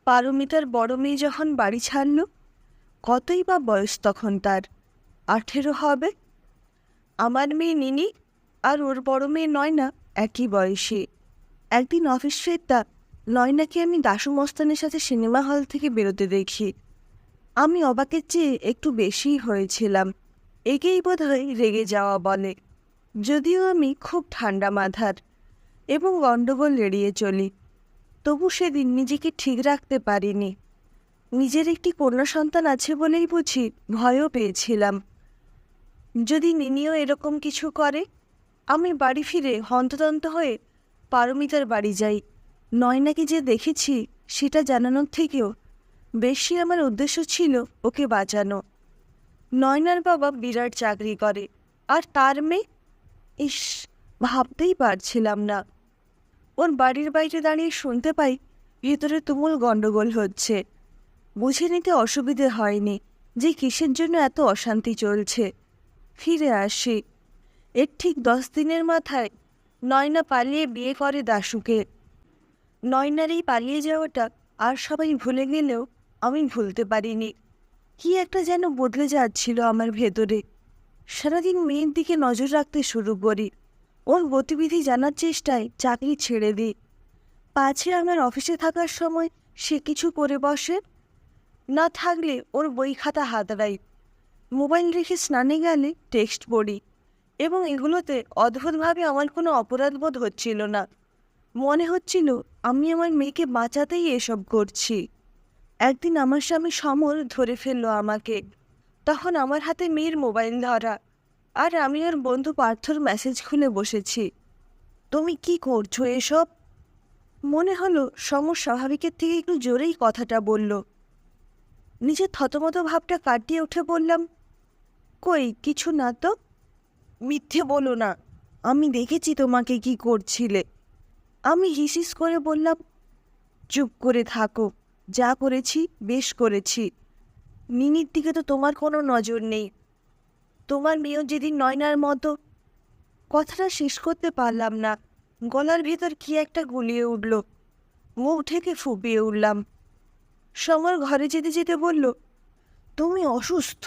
পারমিতার বড় মেয়ে যখন বাড়ি ছাড়ল, কতই বা বয়স তখন তার, 18 হবে। আমার মেয়ে নিনি আর ওর বড় মেয়ে নয়না একই বয়সী। একদিন অফিস ফেরতা নয়নাকে আমি দাশু মস্তানের সাথে সিনেমা হল থেকে বেরোতে দেখি। আমি অবাকের চেয়ে একটু বেশিই হয়েছিলাম। একেই বোধহয় রেগে যাওয়া বলে। যদিও আমি খুব ঠান্ডা মাথার এবং গণ্ডগোল এড়িয়ে চলি, তবু সেদিন নিজেকে ঠিক রাখতে পারিনি। নিজের একটি কন্যা সন্তান আছে বলেই বুঝি ভয়ও পেয়েছিলাম। যদি নিনিও এরকম কিছু করে, আমি বাড়ি ফিরে হন্তদন্ত হয়ে পারমিতার বাড়ি যাই। নয়নাকে যে দেখেছি সেটা জানানোর থেকেও বেশি আমার উদ্দেশ্য ছিল ওকে বাঁচানো। নয়নার বাবা বিরাট চাকরি করে, আর তার মেয়ে, ইস, ভাবতেই পারছিলাম না। ওর বাড়ির বাইরে দাঁড়িয়ে শুনতে পাই ভেতরে তুমুল গণ্ডগোল হচ্ছে। বুঝে নিতে অসুবিধে হয়নি যে কিসের জন্য এত অশান্তি চলছে। ফিরে আসি। এর ঠিক 10 দিনের মাথায় নয়না পালিয়ে বিয়ে করে দাশুকে। নয়নার এই পালিয়ে যাওয়াটা আর সবাই ভুলে গেলেও আমি ভুলতে পারিনি। কি একটা যেন বদলে যাচ্ছিল আমার ভেতরে। সারাদিন মেয়ের দিকে নজর রাখতে শুরু করি। ওর গতিবিধি জানার চেষ্টায় চাকরি ছেড়ে দিই। পাছে আমার অফিসে থাকার সময় সে কিছু করে বসে, না থাকলে ওর বই খাতা হাতড়াই। মোবাইল রেখে স্নানে গেলে টেক্সট পড়ি, এবং এগুলোতে অদ্ভুতভাবে আমার কোনো অপরাধবোধ হচ্ছিল না। মনে হচ্ছিল আমি আমার মেয়েকে বাঁচাতেই এসব করছি। একদিন আমার স্বামী সমর ধরে ফেললো আমাকে। তখন আমার হাতে মেয়ের মোবাইল ধরা, আর আমি ওর বন্ধু পার্থর মেসেজ খুলে বসেছি। তুমি কি করছো এসব? মনে হলো সমর স্বাভাবিকের থেকে একটু জোরেই কথাটা বলল। নিজের থতমত ভাবটা কাটিয়ে উঠে বললাম, কই কিছু না তো। মিথ্যে বলো না, আমি দেখেছি তোমাকে কি করছিলে। আমি হিসিস করে বললাম, চুপ করে থাকো, যা করেছি বেশ করেছি। নিনির দিকে তো তোমার কোনো নজর নেই। তোমার মেয়েও যেদিন নয়নার মতো। কথাটা শেষ করতে পারলাম না, গলার ভেতর কি একটা গুলিয়ে উঠল। মুখ ঢেকে ফুপিয়ে উঠলাম। সমর ঘরে যেতে যেতে বলল, তুমি অসুস্থ।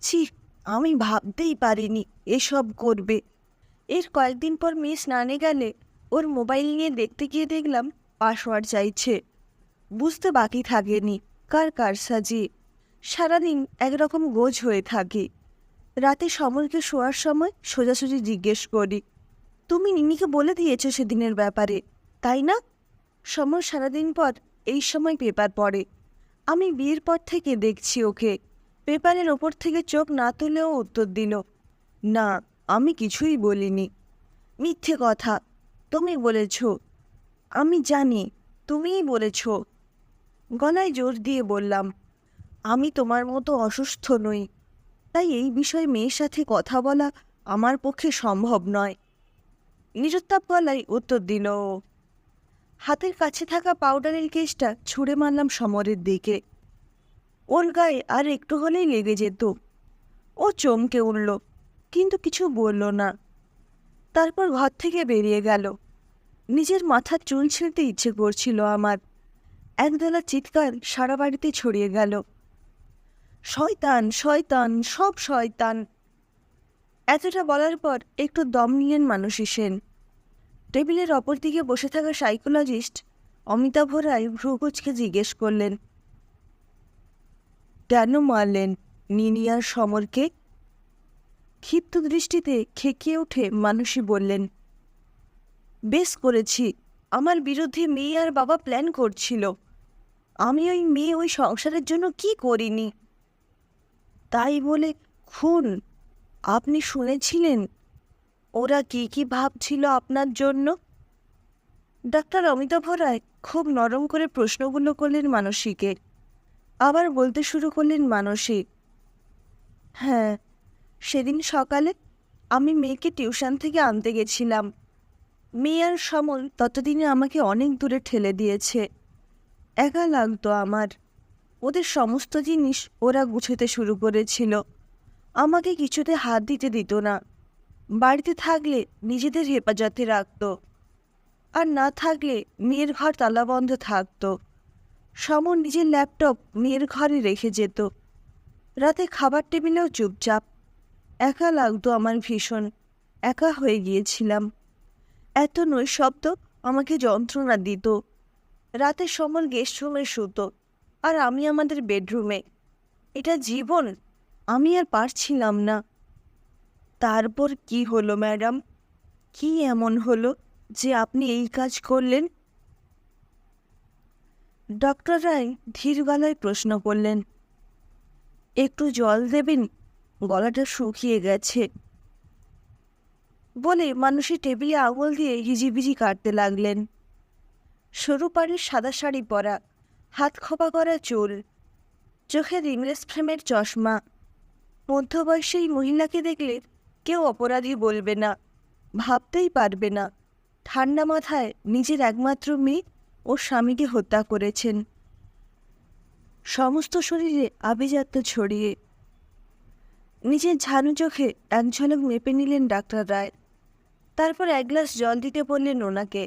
ছি, আমি ভাবতেই পারিনি এসব করবে। এর কয়েকদিন পর মেয়ে স্নানে গেলে ওর মোবাইল নিয়ে দেখতে গিয়ে দেখলাম পাসওয়ার্ড চাইছে। বুঝতে বাকি থাকেনি কার কারসাজি। সারাদিন একরকম গোজ হয়ে থাকি। রাতে সমরকে শোয়ার সময় সোজাসুজি জিজ্ঞেস করি, তুমি নিনিকে বলে দিয়েছো সেদিনের ব্যাপারে, তাই না? সমর সারাদিন পর এই সময় পেপার পড়ে। আমি বিয়ের পর থেকে দেখছি ওকে। পেপারের ওপর থেকে চোখ না তুলেও উত্তর দিল, না, আমি কিছুই বলিনি। মিথ্যে কথা, তুমি বলেছ। আমি জানি তুমিই বলেছ। গলায় জোর দিয়ে বললাম, আমি তোমার মতো অসুস্থ নই, তাই এই বিষয়ে মেয়ের সাথে কথা বলা আমার পক্ষে সম্ভব নয়। নিরুত্তাপ গলায় উত্তর দিল ও। হাতের কাছে থাকা পাউডারের কেসটা ছুঁড়ে মারলাম সমরের দিকে। ওর গায়ে আর একটু হলেই লেগে যেত। ও চমকে উঠল, কিন্তু কিছু বলল না। তারপর ঘর থেকে বেরিয়ে গেল। নিজের মাথার চুল ছিঁড়তে ইচ্ছে করছিল আমার। একদলা চিৎকার সারা বাড়িতে ছড়িয়ে গেল, শয়তান শয়তান সব শয়তান। এতটা বলার পর একটু দম নিলেন মানসী সেন। টেবিলের অপর দিকে বসে থাকা সাইকোলজিস্ট অমিতাভ রায় ভ্রু কুঁচকে জিজ্ঞেস করলেন, কেন মারলেন নিনি আর সমরকে? ক্ষিপ্ত দৃষ্টিতে খেকিয়ে উঠে মানসী বললেন, বেশ করেছি। আমার বিরুদ্ধে মেয়ে আর বাবা প্ল্যান করছিল। আমি ওই মেয়ে ওই সংসারের জন্য কি করিনি, তাই বলে খুন? আপনি শুনেছিলেন ওরা কি কি ভাবছিল আপনার জন্য? ডাক্তার অমিতাভ রায় খুব নরম করে প্রশ্নগুলো করলেন মানসীকে। আবার বলতে শুরু করলেন মানসী, হ্যাঁ, সেদিন সকালে আমি মেয়েকে টিউশন থেকে আনতে গেছিলাম। মেয়ে আর সমল ততদিনে আমাকে অনেক দূরে ঠেলে দিয়েছে। একা লাগতো আমার। ওদের সমস্ত জিনিস ওরা গুছোতে শুরু করেছিল। আমাকে কিছুতে হাত দিতে দিত না। বাড়িতে থাকলে নিজেদের হেফাজতে রাখত, আর না থাকলে মেয়ের ঘর তালাবন্ধ থাকত। সমর নিজের ল্যাপটপ মেয়ের ঘরে রেখে যেত। রাতে খাবার টেবিলেও চুপচাপ। একা লাগতো আমার ভীষণ, একা হয়ে গিয়েছিলাম। এত নৈশব্দ আমাকে যন্ত্রণা দিত। রাতে সমর গেস্ট রুমে শুতো, আর আমি আমাদের বেডরুমে। এটা জীবন? আমি আর পারছিলাম না। তারপর কি হলো ম্যাডাম? কি এমন হলো যে আপনি এই কাজ করলেন? ডক্টর রায় ধীর গলায় প্রশ্ন করলেন। একটু জল দেবেন, গলাটা শুকিয়ে গেছে, বলে মানুষের টেবিলে আঙুল দিয়ে হিজিবিজি কাটতে লাগলেন। সরু পাড়ের সাদা শাড়ি পরা, হাত খোপা করা চুল, চোখে রিংলেস ফ্রেমের চশমা। মধ্যবয়সী এই মহিলাকে দেখলে কেউ অপরাধী বলবে না, ভাবতেই পারবে না ঠান্ডা মাথায় নিজের একমাত্র মেয়ে ও স্বামীকে হত্যা করেছেন, সমস্ত শরীরে আভিজাত্য ছড়িয়ে। নিজের ঝানু চোখে এক ঝলক মেপে নিলেন ডাক্তার রায়। তারপর এক গ্লাস জল দিতে বললেন ওনাকে।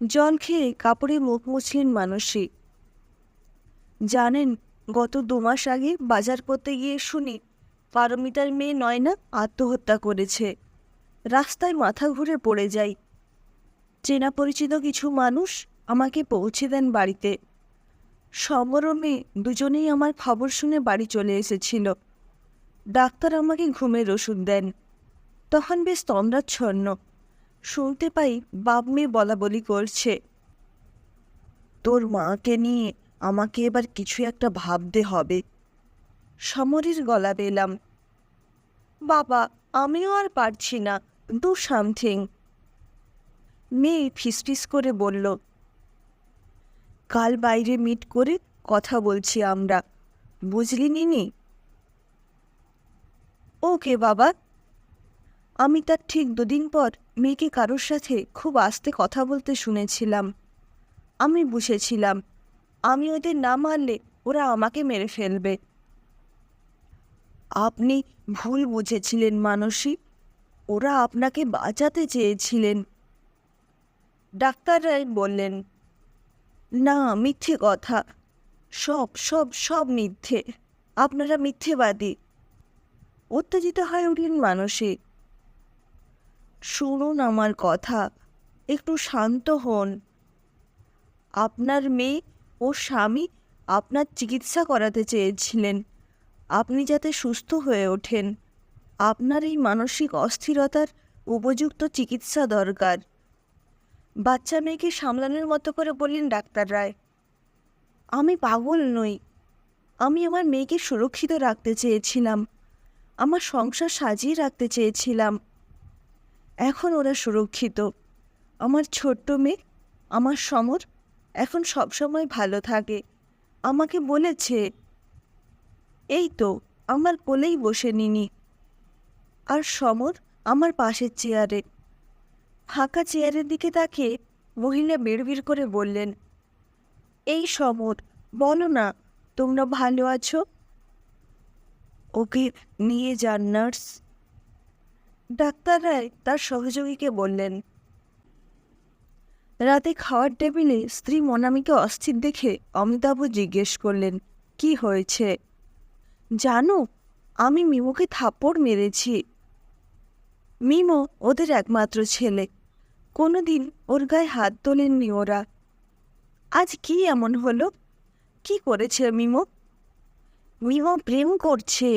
জল খেয়ে কাপড়ে মুখ মুছলেন মানসী। জানেন, গত 2 মাস আগে বাজার করতে গিয়ে শুনি পারমিতার মেয়ে নয়না আত্মহত্যা করেছে। রাস্তায় মাথা ঘুরে পড়ে যাই। চেনা পরিচিত কিছু মানুষ আমাকে পৌঁছে দেন বাড়িতে। সমর ও মেয়ে দুজনেই আমার খবর শুনে বাড়ি চলে এসেছিল। ডাক্তার আমাকে ঘুমের ওষুধ দেন। তখন বেশ তন্দ্রাচ্ছন্ন। শুনতে পাই বাপ মেয়ে বলাবলি করছে। তোর মাকে নিয়ে আমাকে এবার কিছু একটা ভাবতে হবে। সমরের গলা পেলাম। বাবা, আমিও আর পারছি না, ডু সামথিং। মেয়ে ফিসফিস করে বলল, কাল বাইরে মিট করে কথা বলছি আমরা, বুঝলি নিনি? ওকে বাবা। আমি তার ঠিক 2 দিন পর মেয়েকে কারোর সাথে খুব আস্তে কথা বলতে শুনেছিলাম। আমি বুঝেছিলাম আমি ওদের না মারলে ওরা আমাকে মেরে ফেলবে। আপনি ভুল বুঝেছিলেন মানসী, ওরা আপনাকে বাঁচাতে চেয়েছিলেন। ডাক্তার রায় বললেন। না, মিথ্যে কথা, সব সব সব মিথ্যে। আপনারা মিথ্যেবাদী। উত্তেজিত হয়ে উঠলেন মানসী। শুনুন আমার কথা, একটু শান্ত হন। আপনার মেয়ে ও স্বামী আপনার চিকিৎসা করাতে চেয়েছিলেন, আপনি যাতে সুস্থ হয়ে ওঠেন। আপনার এই মানসিক অস্থিরতার উপযুক্ত চিকিৎসা দরকার। বাচ্চা মেয়েকে সামলানোর মতো করে বললেন ডাক্তার রায়। আমি পাগল নই। আমি আমার মেয়েকে সুরক্ষিত রাখতে চেয়েছিলাম, আমার সংসার সাজিয়ে রাখতে চেয়েছিলাম। এখন ওরা সুরক্ষিত। আমার ছোট্ট মেয়ে, আমার সমর এখন সবসময় ভালো থাকে। আমাকে বলেছে। এই তো আমার কোলেই বসে নিনি। আর সমর আমার পাশের চেয়ারে। ফাঁকা চেয়ারের দিকে তাকিয়ে মহিলা বিড়বিড় করে বললেন, এই সমর, বলো না তোমরা ভালো আছো? ওকে নিয়ে যান নার্স। ডাক্তার রায় তার সহযোগীকে বললেন। রাতে খাওয়ার টেবিলে স্ত্রী মনামিকে অস্থির দেখে অমিতাভ জিজ্ঞেস করলেন, কি হয়েছে? জানো, আমি মিমোকে থাপ্পড় মেরেছি। মিমো ওদের একমাত্র ছেলে, কোনোদিন ওর গায়ে হাত তোলেননি ওরা। আজ কি এমন হলো? কি করেছে মিমো? মিমো প্রেম করছে,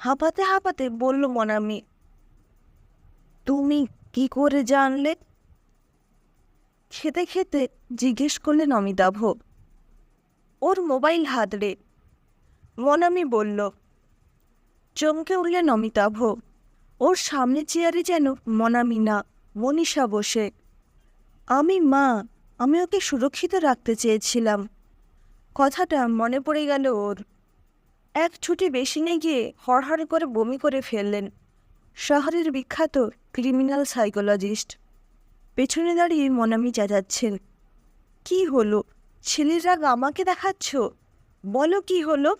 হাঁপাতে হাঁপাতে বলল মনামি। তুমি কি করে জানলে? খেতে খেতে জিজ্ঞেস করলেন অমিতাভ। ওর মোবাইল হাতড়ে, মনামি বলল। চমকে উঠলেন অমিতাভ। ওর সামনে চেয়ারে যেন মনামি না, মনীষা বসে। আমি ওকে সুরক্ষিত রাখতে চেয়েছিলাম। কথাটা মনে পড়ে গেল ওর। এক ছুটি বেসিনে গিয়ে হড়হড় করে বমি করে ফেললেন শহরের বিখ্যাত ক্রিমিনাল সাইকোলজিস্ট। পেছনে দাঁড়িয়ে মনামি চেঁচাচ্ছেন, কি হলো? ছেলের রাগ আমাকে দেখাচ্ছ? বলো কি হলো?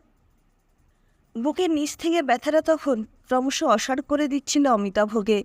বুকের নিচ থেকে ব্যথাটা তখন ক্রমশ অসাড় করে দিচ্ছিল অমিতাভকে।